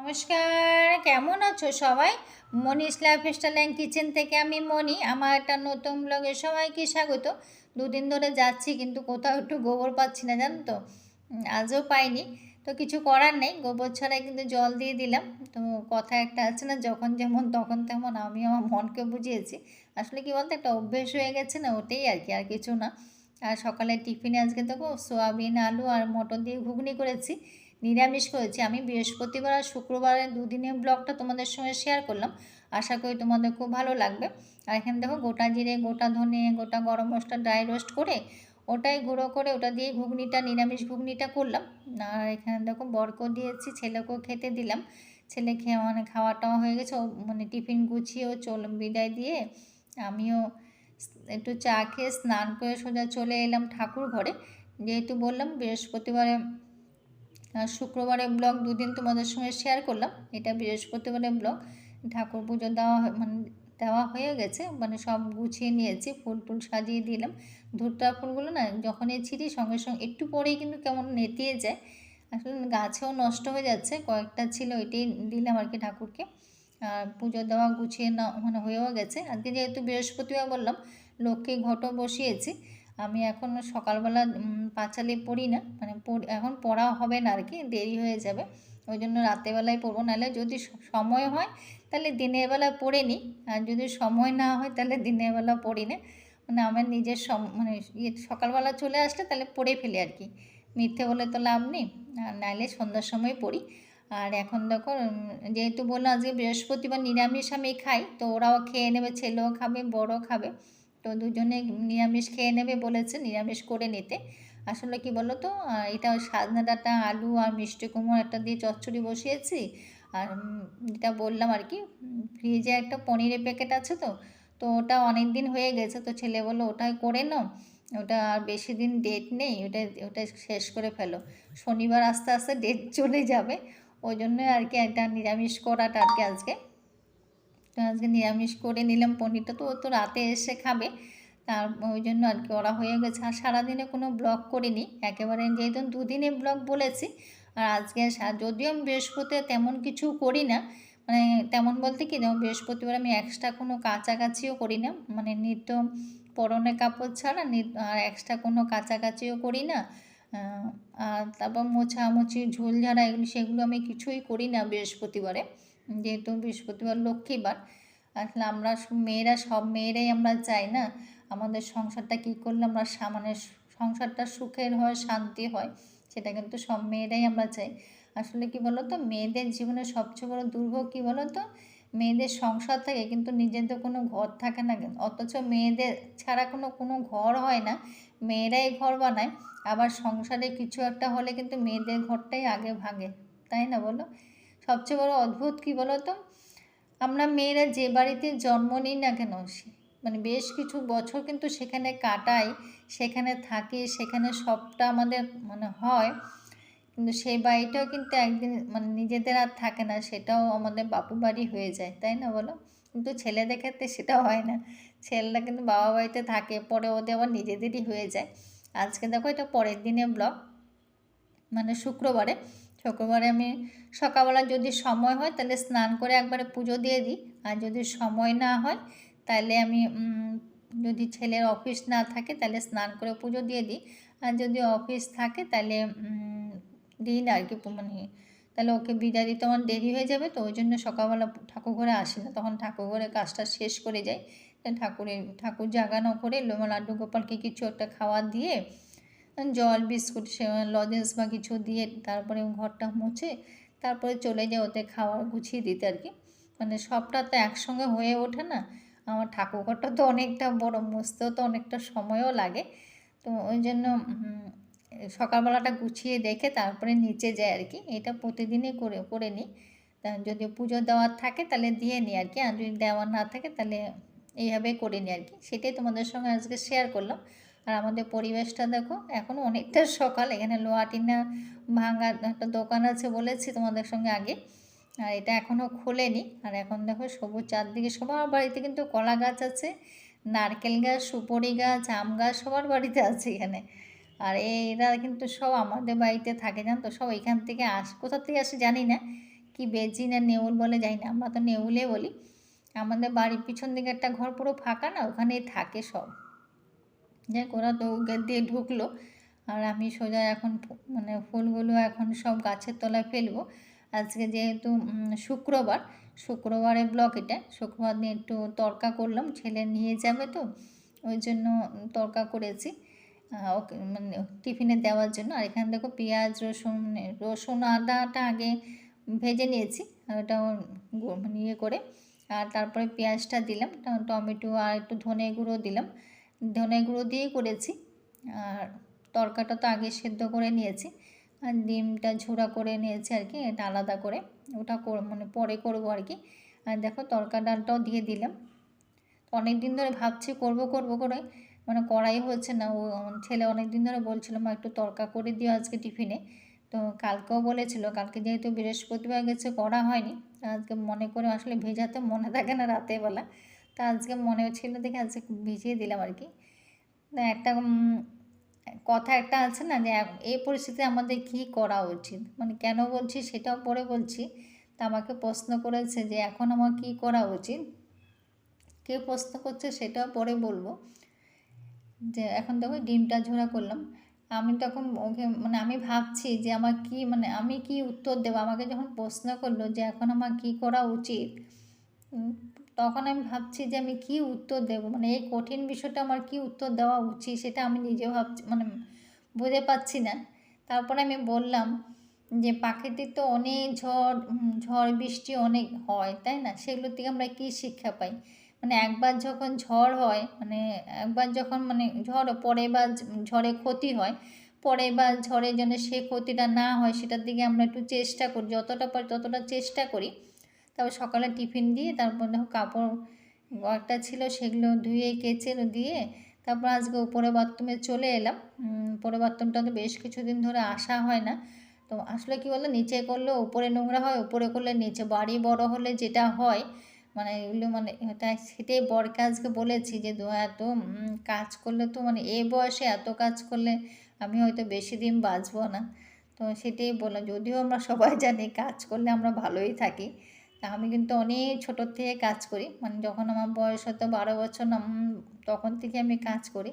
নমস্কার, কেমন আছো সবাই? মনীষ লাইফস্টাইল অ্যান্ড কিচেন থেকে আমি মনি। আমার একটা নতুন ব্লগে সবাইকে স্বাগত। দুদিন ধরে যাচ্ছি কিন্তু কোথাও একটু গোবর পাচ্ছি না, জানো তো। আজও পাইনি। তো কিছু করার নেই, গোবর ছাড়াই কিন্তু জল দিয়ে দিলাম। তো কথা একটা আছে না, যখন যেমন তখন তেমন। আমি আমার মনকে বুঝিয়েছি। আসলে কি বলতো, একটা অভ্যেস হয়ে গেছে না, ওটাই আর কি, আর কিছু না। আর সকালে টিফিনে আজকে দেখো সোয়াবিন, আলু আর মটর দিয়ে ঘুগনি করেছি। নিরামিষ করেছি। আমি বৃহস্পতিবার আর শুক্রবারের দুদিনের ব্লগটা তোমাদের সঙ্গে শেয়ার করলাম। আশা করি তোমাদের খুব ভালো লাগবে। আর এখানে দেখো গোটা জিরে, গোটা ধনে, গোটা গরম মশলা ড্রাই রোস্ট করে ওটাই গুঁড়ো করে ওটা দিয়ে ঘুগনিটা, নিরামিষ ঘুগনিটা করলাম। আর এখানে দেখো বরকেও দিয়েছি, ছেলেকেও খেতে দিলাম। ছেলে খেয়ে মানে খাওয়া টাওয়া হয়ে গেছে, ও মানে টিফিন গুছিয়ে ও বিদায় দিয়ে আমিও একটু চা খেয়ে স্নান করে সোজা চলে এলাম ঠাকুর ঘরে। যেহেতু বললাম বৃহস্পতিবারে শুক্রবারের ব্লগ দুদিন তোমাদের সঙ্গে শেয়ার করলাম। এটা বৃহস্পতিবারের ব্লগ। ঠাকুর পুজো দেওয়া মানে দেওয়া হয়ে গেছে, মানে সব গুছিয়ে নিয়েছি, ফুল টুল সাজিয়ে দিলাম। ধূপটা ফুলগুলো না যখনই ছিঁড়ি সঙ্গে সঙ্গে একটু পরেই কিন্তু কেমন নেতিয়ে যায়। আসলে গাছেও নষ্ট হয়ে যাচ্ছে, কয়েকটা ছিল, এটাই দিলাম আর কি ঠাকুরকে। আর পুজো দেওয়া গুছিয়ে না মানে হয়েও গেছে। আজকে যেহেতু বৃহস্পতিবার বললাম, লক্ষ্মী ঘটও বসিয়েছি। আমি এখন সকালবেলা পাঁচালি পড়ি না, মানে এখন পড়া হবে না আর কি, দেরি হয়ে যাবে। ওই জন্য রাতেরবেলায় পড়বো, নাহলে যদি সময় হয় তাহলে দিনের বেলা পড়ে নিই। আর যদি সময় না হয় তাহলে দিনের বেলা পড়ি না। মানে আমার নিজের মানে সকালবেলা চলে আসলে তাহলে পড়ে ফেলি আর কি। মিথ্যে বলে তো লাভ নেই। আর নাহলে সন্ধ্যার সময় পড়ি। আর এখন দেখো যেহেতু বললাম আজকে বৃহস্পতিবার নিরামিষ আমি খাই, তো ওরাও খেয়ে নেবে, ছেলেও খাবে, বড়ও খাবে। তো দুজনে নিরামিষ খেয়ে নেবে বলেছে, নিরামিষ করে নিতে। আসলে কি বলো তো, এটা সাজনা ডাঁটা, আলু আর মিষ্টি কুমড়ো একটা দিয়ে চচ্চড়ি বসিয়েছি। আর যেটা বললাম আর কি, ফ্রিজে একটা পনিরের প্যাকেট আছে, তো তো ওটা অনেক দিন হয়ে গেছে, তো ছেলে বললো ওটাই করে নাও, ওটা আর বেশি দিন ডেট নেই, ওটা ওটা শেষ করে ফেলো। শনিবার আস্তে আস্তে ডেট চলে যাবে। ওই জন্য আর কি একটা নিরামিষ করাটা আর কি আজকে। তো আজকে নিরামিষ করে নিলাম পনিরটা, তো ও তো রাতে এসে খাবে। তার ওই জন্য আর কি ওরা হয়ে গেছে। আর সারাদিনে কোনো ব্লগ করিনি, একেবারে যেহেতু দুদিনে ব্লগ বলেছি। আর আজকে যদিও আমি বৃহস্পতিবার তেমন কিছু করি না, মানে তেমন বলতে কি, যেমন বৃহস্পতিবার আমি এক্সট্রা কোনো কাচাকাচিও করি না, মানে নিত্য পরনে কাপড় ছাড়া আর এক্সট্রা কোনো কাচাকাচিও করি না। আর তারপর মোছামুছি, ঝোল ঝাড়া, এগুলো সেগুলো আমি কিছুই করি না বৃহস্পতিবারে। যেহেতু বৃহস্পতিবার লক্ষ্মীবার। আসলে আমরা মেয়েরা, সব মেয়েরাই আমরা চাই না আমাদের সংসারটা কী করলে আমরা মানে সংসারটা সুখের হয়, শান্তি হয়। সেটা কিন্তু সব মেয়েরাই আমরা চাই। আসলে কি বলো তো, মেয়েদের জীবনে সবচেয়ে বড় দুর্ভোগ কী বলো তো, মেয়েদের সংসার থাকে কিন্তু নিজেদের কোনো ঘর থাকে না। অথচ মেয়েদের ছাড়া কোনো ঘর হয় না, মেয়েরাই ঘর বানায়। আবার সংসারে কিছু একটা হলে কিন্তু মেয়েদের ঘরটাই আগে ভাঙে, তাই না বলো? সবচেয়ে বড় অদ্ভুত কী বলো তো, আমরা মেয়েরা যে বাড়িতে জন্ম নিই না কেন, মানে বেশ কিছু বছর কিন্তু সেখানে কাটাই, সেখানে থাকি, সেখানে সবটা আমাদের মানে হয়। কিন্তু সেই বাড়িটাও কিন্তু একদিন মানে নিজেদের আর থাকে না, সেটাও আমাদের বাপু বাড়ি হয়ে যায়, তাই না বলো? কিন্তু ছেলেদের ক্ষেত্রে সেটা হয় না। ছেলেরা কিন্তু বাবা বাড়িতে থাকে, পরে ওদের আবার নিজেদেরই হয়ে যায়। আজকে দেখো এটা পরের দিনে ব্লগ, মানে শুক্রবারে আমি সকালবেলা যদি সময় হয় তাহলে স্নান করে একবারে পুজো দিয়ে দিই। আর যদি সময় না হয় তাহলে আমি যদি ছেলের অফিস না থাকে তাহলে স্নান করে পুজো দিয়ে দিই। আর যদি অফিস থাকে তাহলে দিই না আর কি, মানে তাহলে ওকে বিদায় দিতে আমার দেরি হয়ে যাবে, তো ওই জন্য সকালবেলা ঠাকুর ঘরে আসি না, তখন ঠাকুর ঘরে কাজটা শেষ করে যাই। ঠাকুর জাগানো করে লাড্ডু গোপালকে কিছু একটা খাওয়া দিয়ে, জল, বিস্কুট, লজেন্স বা কিছু দিয়ে তারপরে ঘরটা মুছে তারপরে চলে যায় ওতে খাওয়ার গুছিয়ে দিতে আর কি। মানে সবটা তো একসঙ্গে হয়ে ওঠে না। আমার ঠাকুরঘরটা তো অনেকটা বড়, মুছতেও তো অনেকটা সময়ও লাগে। তো ওই জন্য সকালবেলাটা গুছিয়ে রেখে তারপরে নিচে যায় আর কি। এটা প্রতিদিনই করে নিই। যদি পুজো দেওয়ার থাকে তাহলে দিয়ে নিই আর কি, আর যদি দেওয়ার না থাকে তাহলে এইভাবেই করে নিই আর কি। সেটাই তোমাদের সঙ্গে আজকে শেয়ার করলাম। আর আমাদের পরিবেশটা দেখো, এখনও অনেকটা সকাল। এখানে লোহা টিনা ভাঙা একটা দোকান আছে বলেছি তোমাদের সঙ্গে আগে, আর এটা এখনও খোলেনি। আর এখন দেখো সবুজ চারদিকে, সবার বাড়িতে কিন্তু কলা গাছ আছে, নারকেল গাছ, সুপারি গাছ, আম গাছ সবার বাড়িতে আছে এখানে। আর এরা কিন্তু সব আমাদের বাড়িতে থাকে, জানো তো, সব এখান থেকে কোথা থেকে আসে জানি না, কি বেজি না নেউল বলে যাই না, আমরা তো নেউলে বলি। আমাদের বাড়ির পিছন দিকে একটা ঘর পুরো ফাঁকা না, ওখানেই থাকে সব। যাই হোক, ওরা তো গেট দিয়ে ঢুকলো, আর আমি সোজা এখন মানে ফুলগুলো এখন সব গাছের তলায় ফেলবো। আজকে যেহেতু শুক্রবারে ব্লক, এটা শুক্রবার দিন একটু তড়কা করলাম, ছেলে নিয়ে যাবে তো ওই জন্য তড়কা করেছি ওকে মানে টিফিনে দেওয়ার জন্য। আর এখানে দেখো পেঁয়াজ রসুন আদাটা আগে ভেজে নিয়েছি, ওটা ইয়ে করে, আর তারপরে পেঁয়াজটা দিলাম, টমেটো আর একটু ধনে গুঁড়ো দিলাম, ধনে গুঁড়ো দিয়েই করেছি। আর তড়কাটা তো আগে সেদ্ধ করে নিয়েছি, আর ডিমটা ঝোড়া করে নিয়েছি আর কি, এটা আলাদা করে, ওটা মানে পরে করবো আর কি। আর দেখো তড়কা ডালটাও দিয়ে দিলাম। অনেক দিন ধরে ভাবছি করব করে মানে করাই হচ্ছে না। ও ছেলে অনেক দিন ধরে বলছিল মা একটু তড়কা করে দিও আজকে টিফিনে, তো কালকেও বলেছিল, কালকে যেহেতু বৃহস্পতিবার গেছে করা হয়নি, আজকে মনে করে আসলে ভেজাতে মনে থাকে না রাতের বেলা, তা আজকে মনে ছিল দেখে আজকে ভিজিয়ে দিলাম আর কি। একটা কথা একটা আছে না যে এই পরিস্থিতিতে আমাদের কী করা উচিত, মানে কেন বলছি সেটাও পরে বলছি। তা আমাকে প্রশ্ন করেছে যে এখন আমার কী করা উচিত, কে প্রশ্ন করছে সেটাও পরে বলবো। যে এখন দেখো ডিমটা ঝোড়া করলাম, আমি তখন ওকে মানে আমি ভাবছি যে আমার কি মানে আমি কি উত্তর দেবো, আমাকে যখন প্রশ্ন করলো যে এখন আমার কী করা উচিত, তখন আমি ভাবছি যে আমি কি উত্তর দেবো, মানে এই কঠিন বিষয়টা আমার কি উত্তর দেওয়া উচিত সেটা আমি নিজেও ভাবছি, মানে বুঝে পাচ্ছি না। তারপরে আমি বললাম যে প্রাকৃতিক তো অনেক ঝড় বৃষ্টি অনেক হয় তাই না, সেগুলোর থেকে আমরা কী শিক্ষা পাই, মানে একবার যখন ঝড় হয়, মানে একবার যখন মানে ঝড় পরে বা ঝড়ে ক্ষতি হয়, পরে বা ঝড়ে যেন সে ক্ষতিটা না হয় সেটার দিকে আমরা একটু চেষ্টা করি, যতটা পারি ততটা চেষ্টা করি। তারপর সকালে টিফিন দিয়ে তারপর দেখো কাপড় একটা ছিল সেগুলো ধুয়ে কেচে দিয়ে তারপর আজকে উপরে বাথরুমে চলে এলাম। উপরে বাথরুমটা তো বেশ কিছুদিন ধরে আসা হয় না, তো আসলে কী বলতো নিচে করলে উপরে নোংরা হয়, উপরে করলে নিচে, বাড়ি বড় হলে যেটা হয় মানে এগুলো মানে তাই সেটাই বরকে আজকে বলেছি যে এত কাজ করলে তো মানে এই বয়সে এত কাজ করলে আমি হয়তো বেশি দিন বাঁচবো না। তো সেটাই বললাম, যদিও আমরা সবাই জানি কাজ করলে আমরা ভালোই থাকি, তা আমি কিন্তু অনেক ছোটোর থেকে কাজ করি, মানে যখন আমার বয়স হয়তো 12 বছর না তখন থেকে আমি কাজ করি।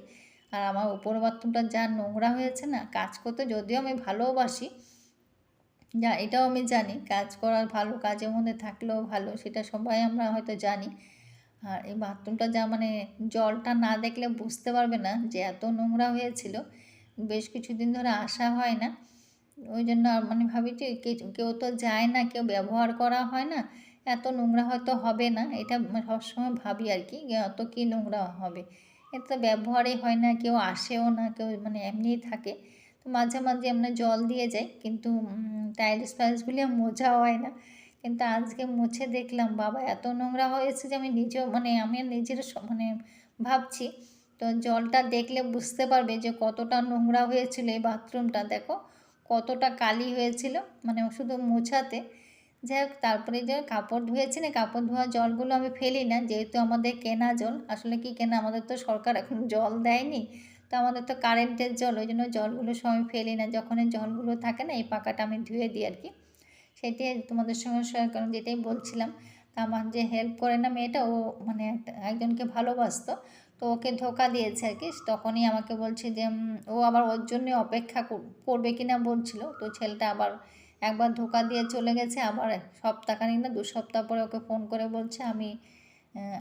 আর আমার উপর বাথরুমটা যা নোংরা হয়েছে না, কাজ করতে যদিও আমি ভালোবাসি, যা এটাও আমি জানি কাজ করার ভালো, কাজের মধ্যে থাকলেও ভালো, সেটা সবাই আমরা হয়তো জানি। আর এই বাথরুমটা যা মানে জলটা না দেখলে বুঝতে পারবে না যে এত নোংরা হয়েছিল, বেশ কিছুদিন ধরে আসা হয় না, ওই জন্য মানে ভাবি যে কেউ তো যায় না, কেউ ব্যবহার করা হয় না, এত নোংরা হয়তো হবে না, এটা সবসময় ভাবি আর কি অত কী নোংরা হবে, এটা তো ব্যবহারই হয় না, কেউ আসেও না, কেউ মানে এমনিই থাকে। তো মাঝে মাঝে আমরা জল দিয়ে যাই, কিন্তু টাইলস ফাইলসগুলি মোছা হয় না। কিন্তু আজকে মুছে দেখলাম বাবা এত নোংরা হয়েছে যে আমি নিজেও মানে আমি নিজের মানে ভাবছি, তো জলটা দেখলে বুঝতে পারবে যে কতটা নোংরা হয়েছিল এই বাথরুমটা, দেখো কতটা কালি হয়েছিল মানে শুধু মোছাতে। যাই হোক, তারপরে যে কাপড় ধুয়েছি না, কাপড় ধোয়া জলগুলো আমি ফেলি না, যেহেতু আমাদের কেনা জল, আসলে কি কেনা, আমাদের তো সরকার এখন জল দেয়নি, তো আমাদের তো কারেন্টের জল, ওই জন্য জলগুলো সবাই ফেলি না, যখন এই জলগুলো থাকে না এই পাকাটা আমি ধুয়ে দিই আর কি। সেটাই তোমাদের সঙ্গে শেয়ার কারণ যেটাই বলছিলাম, আমার যে হেল্প করে না মেয়েটা, ও মানে একজনকে ভালোবাসতো, তো ওকে ধোকা দিয়েছে আর কি, তখনই আমাকে বলছে যে ও আবার ওর জন্য অপেক্ষা করবে কি না বলছিল, তো ছেলেটা আবার একবার ধোকা দিয়ে চলে গেছে, আবার সপ্তাহখানিক না 2 সপ্তাহ পরে ওকে ফোন করে বলছে আমি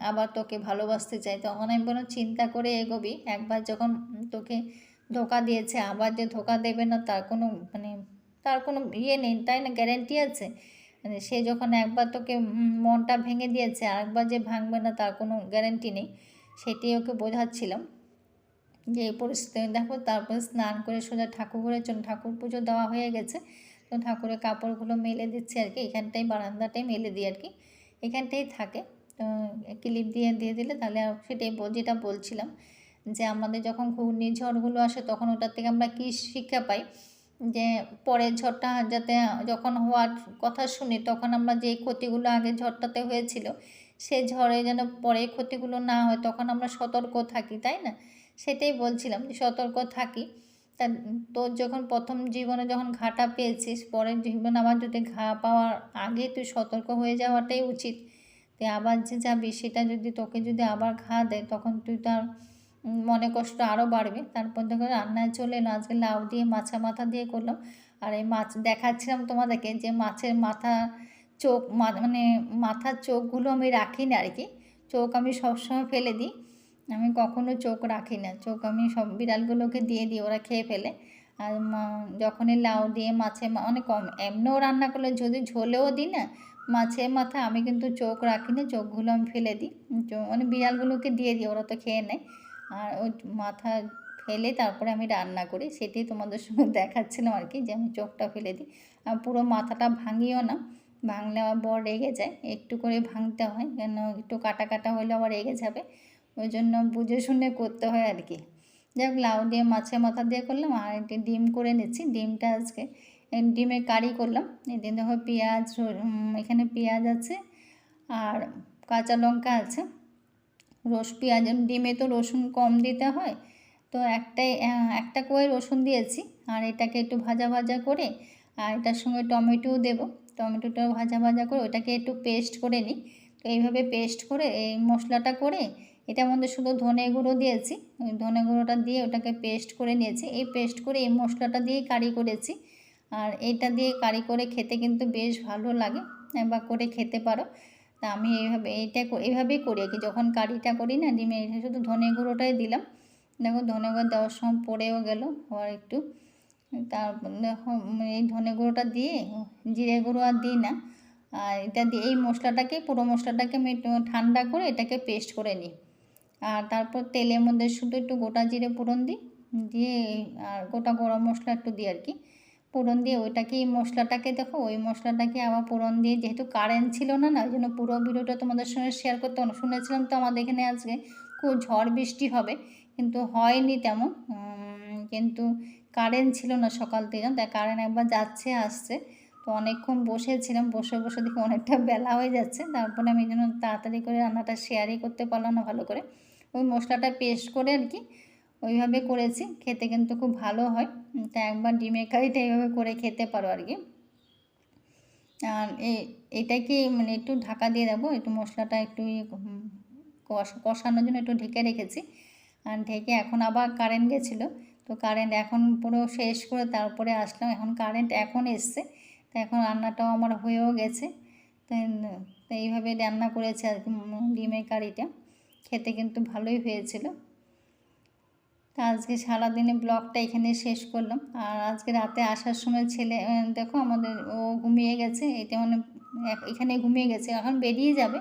আবার তোকে ভালোবাসতে চাই। তখন আমি বললাম চিন্তা করে এগোবি, একবার যখন তোকে ধোকা দিয়েছে আবার যে ধোকা দেবে না তার কোনো মানে তার কোনো ইয়ে নেই তাই না, গ্যারেন্টি আছে, মানে সে যখন একবার তোকে মনটা ভেঙে দিয়েছে আরেকবার যে ভাঙবে না তার কোনো গ্যারেন্টি নেই, সেটাই ওকে বোঝাচ্ছিলাম যে এই পরিস্থিতি। দেখো তারপরে স্নান করে সোজা ঠাকুর ঘরে ঠাকুর পুজো দেওয়া হয়ে গেছে, তো ঠাকুরের কাপড়গুলো মেলে দিচ্ছি আর কি, এখানটাই বারান্দাটাই মেলে দিই আর কি, এখানটাই থাকে, তো ক্লিপ দিয়ে দিয়ে দিলে তাহলে সেটাই যেটা বলছিলাম যে আমাদের যখন ঘূর্ণিঝড়গুলো আসে তখন ওটার থেকে আমরা কী শিক্ষা পাই, যে পরের ঝড়টা যাতে যখন হওয়ার কথা শুনি তখন আমরা যে ক্ষতিগুলো আগে ঝড়টাতে হয়েছিল সেই ঝড়ে যেন পরে ক্ষতিগুলো না হয়, তখন আমরা সতর্ক থাকি তাই না, সেটাই বলছিলাম যে সতর্ক থাকি। তা তোর যখন প্রথম জীবনে যখন ঘাটা পেয়েছিস, পরের জীবনে আবার যদি ঘা পাওয়ার আগে তুই সতর্ক হয়ে যাওয়াটাই উচিত। তুই আবার যে যাবি সেটা যদি তোকে যদি আবার ঘা দেয়, তখন তুই তার মনে কষ্ট আরও বাড়বে। তারপর দেখো রান্নায় চলে এলো, আজকে লাউ দিয়ে মাছা মাথা দিয়ে করলাম। আর এই মাছ দেখাচ্ছিলাম তোমাদেরকে যে মাছের মাথা চোখ মানে মাথার চোখগুলো আমি রাখি না আর কি। চোখ আমি সবসময় ফেলে দিই, আমি কখনো চোখ রাখি না। চোখ আমি সব বিড়ালগুলোকে দিয়ে দিই, ওরা খেয়ে ফেলে। আর যখনই লাউ দিয়ে মাছে অনেক কম এমনিও রান্না করলে যদি ঝোলেও দিই না মাছের মাথা, আমি কিন্তু চোখ রাখি না, চোখগুলো আমি ফেলে দিই। মানে বিড়ালগুলোকে দিয়ে দিই, ওরা তো খেয়ে নেয়। আর ওই মাথা ফেলে তারপরে আমি রান্না করি, সেটাই তোমাদের সঙ্গে দেখাচ্ছিলাম আর কি, যে আমি চোখটা ফেলে দিই। আর পুরো মাথাটা ভাঙিও না, ভাঙলে আমার বর রেগে যায়। একটু করে ভাঙতে হয়, কেন একটু কাটা কাটা হলে আবার রেগে যাবে, ওই জন্য বুঝে শুনে করতে হয় আর কি। যাই হোক, লাউ দিয়ে মাছের মাথা দিয়ে করলাম। আর একটি ডিম করে নিচ্ছি, ডিমটা আজকে ডিমের কারি করলাম। এদিন দেখো পেঁয়াজ, এখানে পেঁয়াজ আছে আর কাঁচা লঙ্কা আছে, পেঁয়াজ ডিমে তো রসুন কম দিতে হয়, তো একটা করে রসুন দিয়েছি। আর এটাকে একটু ভাজা ভাজা করে, আর এটার সঙ্গে টমেটোও দেবো, টমেটোটা ভাজা ভাজা করে ওটাকে একটু পেস্ট করে নিই। তো এইভাবে পেস্ট করে এই মশলাটা করে, এটার মধ্যে শুধু ধনে গুঁড়ো দিয়েছি, ওই ধনে গুঁড়োটা দিয়ে ওটাকে পেস্ট করে নিয়েছি। এই পেস্ট করে এই মশলাটা দিয়েই কারি করেছি। আর এইটা দিয়ে কারি করে খেতে কিন্তু বেশ ভালো লাগে, বা করে খেতে পারো। তা আমি এইভাবেই করি আর কি। যখন কারিটা করি না ডিমে, শুধু ধনে গুঁড়োটাই দিলাম। দেখো ধনে গুঁড়ো দেওয়ার সময় পড়েও গেল আবার একটু। তারপর দেখো এই ধনে গুঁড়োটা দিয়ে, জিরে গুঁড়ো আর দিই না। আর এটা দিয়ে এই মশলাটাকে, পুরো মশলাটাকে আমি একটু ঠান্ডা করে এটাকে পেস্ট করে নিই। আর তারপর তেলের মধ্যে শুধু একটু গোটা জিরে ফোড়ন দিই, দিয়ে আর গোটা গরম মশলা একটু দিই আর কি, ফোড়ন দিয়ে ওইটাকে, এই মশলাটাকে দেখো ওই মশলাটাকে আবার ফোড়ন দিয়ে, যেহেতু কারেন্ট ছিল না, ওই জন্য পুরো ভিডিওটা তোমাদের সঙ্গে শেয়ার করতে শুনেছিলাম তো আমাদের এখানে আজকে খুব ঝড় বৃষ্টি হবে, কিন্তু হয়নি তেমন। কিন্তু কারেন্ট ছিল না সকাল থেকে, তাই কারেন্ট একবার যাচ্ছে আসছে। তো অনেকক্ষণ বসেছিলাম, বসে বসে দেখি অনেকটা বেলা হয়ে যাচ্ছে, তারপরে আমি যেন তাড়াতাড়ি করে রান্নাটা শেয়ারই করতে পারলাম না ভালো করে। ওই মশলাটা পেস্ট করে আর কি ওইভাবে করেছি, খেতে কিন্তু খুব ভালো হয়। তা একবার ডিমের কারিটা এইভাবে করে খেতে পারো আর কি। আর এটাকে মানে একটু ঢাকা দিয়ে দেবো, একটু মশলাটা একটু কষানোর জন্য একটু ঢেকে রেখেছি। আর ঢেকে এখন আবার কারেন্ট গেছিলো, তো কারেন্ট এখন পুরো শেষ করে তারপরে আসলাম, এখন কারেন্ট এখন এসছে। তো এখন রান্নাটাও আমার হয়েও গেছে। তো এইভাবে রান্না করেছে আর কি ডিমের কারিটা, খেতে কিন্তু ভালোই হয়েছিল। তো আজকে সারাদিনে ব্লগটা এখানে শেষ করলাম। আর আজকে রাতে আসার সময় ছেলে দেখো আমাদের, ও ঘুমিয়ে গেছে, এটা মানে এখানে ঘুমিয়ে গেছে, এখন বেরিয়ে যাবে।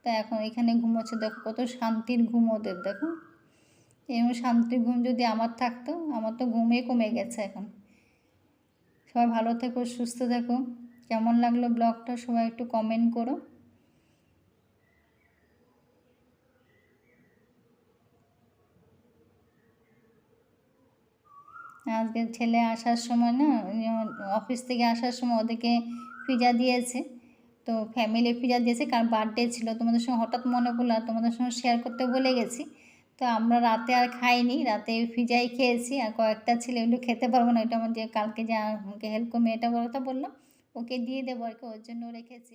তা এখন এখানে ঘুমোচ্ছে, দেখো কত শান্তির ঘুম ওদের, দেখো এরকম শান্তির ঘুম যদি আমার থাকতো, আমার তো ঘুমে কমে গেছে এখন। সবাই ভালো থেকো, সুস্থ থেকো। কেমন লাগলো ব্লগটা সবাই একটু কমেন্ট করো। আজকে ছেলে আসার সময় না, অফিস থেকে আসার সময় ওদেরকে পিজা দিয়েছে, তো ফ্যামিলি পিজা দিয়েছে, কারণ বার্থডে ছিল। তোমাদের সঙ্গে হঠাৎ মনে পড়লো, আর তোমাদের সঙ্গে শেয়ার করতে ভুলে গেছি। তো আমরা রাতে আর খাইনি, রাতে পিজাই খেয়েছি। আর কয়েকটা ছিল, এগুলো খেতে পারবো না, এটা আমার যে কালকে যে আমাকে হেল্প করে মেয়েটা কথা বললাম, ওকে দিয়ে দেবো আর কি, ওর জন্য রেখেছি।